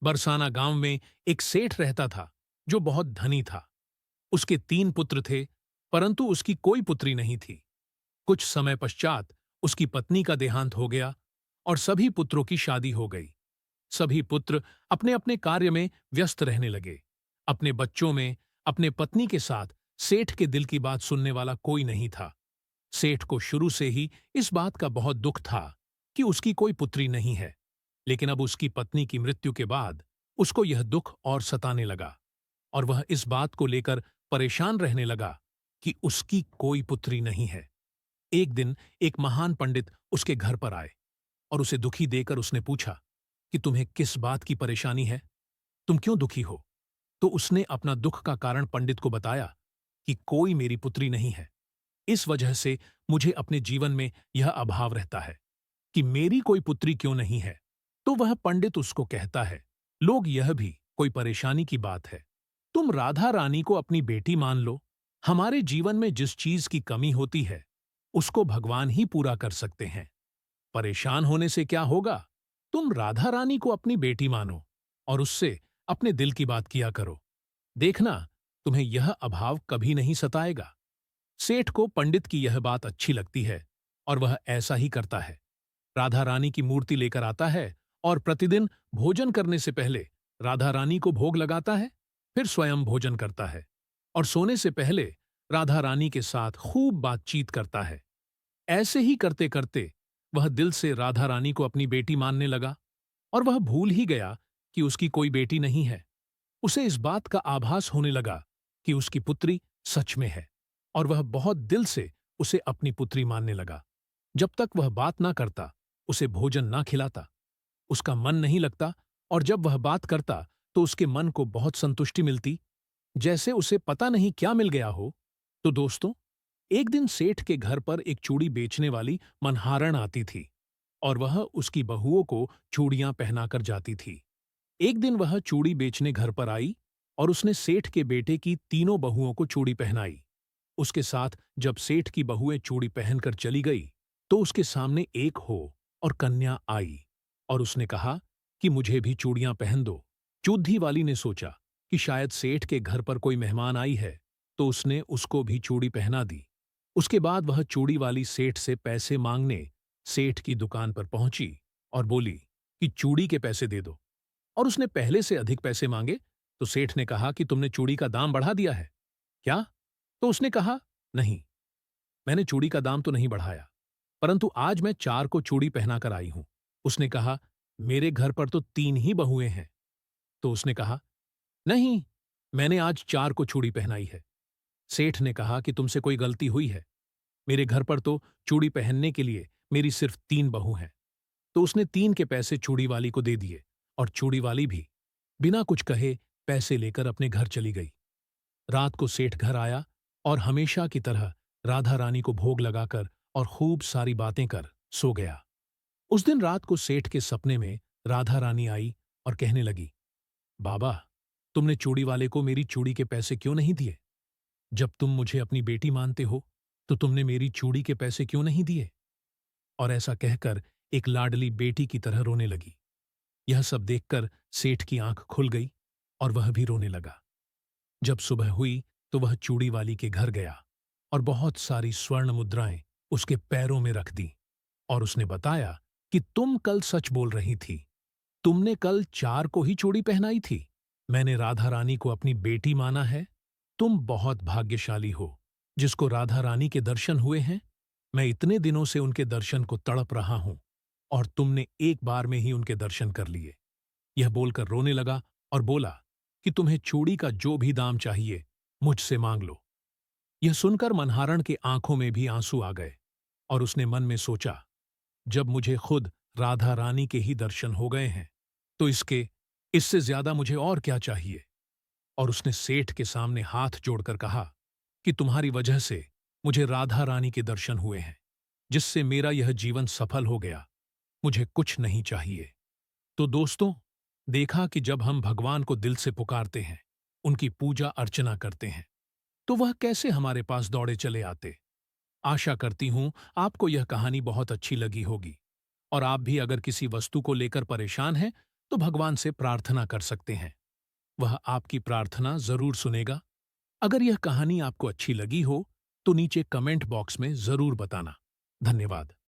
बरसाना गांव में एक सेठ रहता था जो बहुत धनी था। उसके 3 पुत्र थे, परंतु उसकी कोई पुत्री नहीं थी। कुछ समय पश्चात उसकी पत्नी का देहांत हो गया और सभी पुत्रों की शादी हो गई। सभी पुत्र अपने अपने कार्य में व्यस्त रहने लगे। अपने बच्चों में अपने पत्नी के साथ सेठ के दिल की बात सुनने वाला कोई नहीं था। सेठ को शुरू से ही इस बात का बहुत दुख था कि उसकी कोई पुत्री नहीं है, लेकिन अब उसकी पत्नी की मृत्यु के बाद उसको यह दुख और सताने लगा और वह इस बात को लेकर परेशान रहने लगा कि उसकी कोई पुत्री नहीं है। एक दिन एक महान पंडित उसके घर पर आए और उसे दुखी देकर उसने पूछा कि तुम्हें किस बात की परेशानी है, तुम क्यों दुखी हो। तो उसने अपना दुख का कारण पंडित को बताया कि कोई मेरी पुत्री नहीं है, इस वजह से मुझे अपने जीवन में यह अभाव रहता है कि मेरी कोई पुत्री क्यों नहीं है। तो वह पंडित उसको कहता है, लोग यह भी कोई परेशानी की बात है, तुम राधा रानी को अपनी बेटी मान लो। हमारे जीवन में जिस चीज की कमी होती है उसको भगवान ही पूरा कर सकते हैं। परेशान होने से क्या होगा, तुम राधा रानी को अपनी बेटी मानो और उससे अपने दिल की बात किया करो। देखना, तुम्हें यह अभाव कभी नहीं सताएगा। सेठ को पंडित की यह बात अच्छी लगती है और वह ऐसा ही करता है। राधा रानी की मूर्ति लेकर आता है और प्रतिदिन भोजन करने से पहले राधा रानी को भोग लगाता है, फिर स्वयं भोजन करता है और सोने से पहले राधा रानी के साथ खूब बातचीत करता है। ऐसे ही करते करते वह दिल से राधा रानी को अपनी बेटी मानने लगा और वह भूल ही गया कि उसकी कोई बेटी नहीं है। उसे इस बात का आभास होने लगा कि उसकी पुत्री सच में है और वह बहुत दिल से उसे अपनी पुत्री मानने लगा। जब तक वह बात ना करता, उसे भोजन ना खिलाता, उसका मन नहीं लगता और जब वह बात करता तो उसके मन को बहुत संतुष्टि मिलती, जैसे उसे पता नहीं क्या मिल गया हो। तो दोस्तों, एक दिन सेठ के घर पर एक चूड़ी बेचने वाली मनहारण आती थी और वह उसकी बहुओं को चूड़ियां पहनाकर जाती थी। एक दिन वह चूड़ी बेचने घर पर आई और उसने सेठ के बेटे की तीनों बहुओं को चूड़ी पहनाई। उसके साथ जब सेठ की बहुएं चूड़ी पहनकर चली गई तो उसके सामने एक हो और कन्या आई और उसने कहा कि मुझे भी चूड़ियां पहन दो। चूड़ी वाली ने सोचा कि शायद सेठ के घर पर कोई मेहमान आई है, तो उसने उसको भी चूड़ी पहना दी। उसके बाद वह चूड़ी वाली सेठ से पैसे मांगने सेठ की दुकान पर पहुंची और बोली कि चूड़ी के पैसे दे दो। और उसने पहले से अधिक पैसे मांगे तो सेठ ने कहा कि तुमने चूड़ी का दाम बढ़ा दिया है क्या। तो उसने कहा, नहीं, मैंने चूड़ी का दाम तो नहीं बढ़ाया, परंतु आज मैं 4 को चूड़ी पहनाकर आई हूं। उसने कहा, मेरे घर पर तो 3 ही बहुएं हैं। तो उसने कहा, नहीं, मैंने आज 4 को चूड़ी पहनाई है। सेठ ने कहा कि तुमसे कोई गलती हुई है, मेरे घर पर तो चूड़ी पहनने के लिए मेरी सिर्फ 3 बहू हैं। तो उसने 3 के पैसे चूड़ी वाली को दे दिए और चूड़ी वाली भी बिना कुछ कहे पैसे लेकर अपने घर चली गई। रात को सेठ घर आया और हमेशा की तरह राधा रानी को भोग लगाकर और खूब सारी बातें कर सो गया। उस दिन रात को सेठ के सपने में राधा रानी आई और कहने लगी, बाबा, तुमने चूड़ी वाले को मेरी चूड़ी के पैसे क्यों नहीं दिए? जब तुम मुझे अपनी बेटी मानते हो तो तुमने मेरी चूड़ी के पैसे क्यों नहीं दिए? और ऐसा कहकर एक लाडली बेटी की तरह रोने लगी। यह सब देखकर सेठ की आंख खुल गई और वह भी रोने लगा। जब सुबह हुई तो वह चूड़ी वाली के घर गया और बहुत सारी स्वर्ण मुद्राएं उसके पैरों में रख दी और उसने बताया कि तुम कल सच बोल रही थी, तुमने कल 4 को ही चूड़ी पहनाई थी। मैंने राधा रानी को अपनी बेटी माना है। तुम बहुत भाग्यशाली हो जिसको राधा रानी के दर्शन हुए हैं। मैं इतने दिनों से उनके दर्शन को तड़प रहा हूं और तुमने एक बार में ही उनके दर्शन कर लिए। यह बोलकर रोने लगा और बोला कि तुम्हें चूड़ी का जो भी दाम चाहिए मुझसे मांग लो। यह सुनकर मनहारण के आंखों में भी आंसू आ गए और उसने मन में सोचा, जब मुझे खुद राधा रानी के ही दर्शन हो गए हैं तो इससे ज्यादा मुझे और क्या चाहिए। और उसने सेठ के सामने हाथ जोड़कर कहा कि तुम्हारी वजह से मुझे राधा रानी के दर्शन हुए हैं, जिससे मेरा यह जीवन सफल हो गया। मुझे कुछ नहीं चाहिए। तो दोस्तों, देखा कि जब हम भगवान को दिल से पुकारते हैं, उनकी पूजा अर्चना करते हैं, तो वह कैसे हमारे पास दौड़े चले आते। आशा करती हूं आपको यह कहानी बहुत अच्छी लगी होगी और आप भी अगर किसी वस्तु को लेकर परेशान हैं तो भगवान से प्रार्थना कर सकते हैं। वह आपकी प्रार्थना जरूर सुनेगा। अगर यह कहानी आपको अच्छी लगी हो तो नीचे कमेंट बॉक्स में जरूर बताना। धन्यवाद।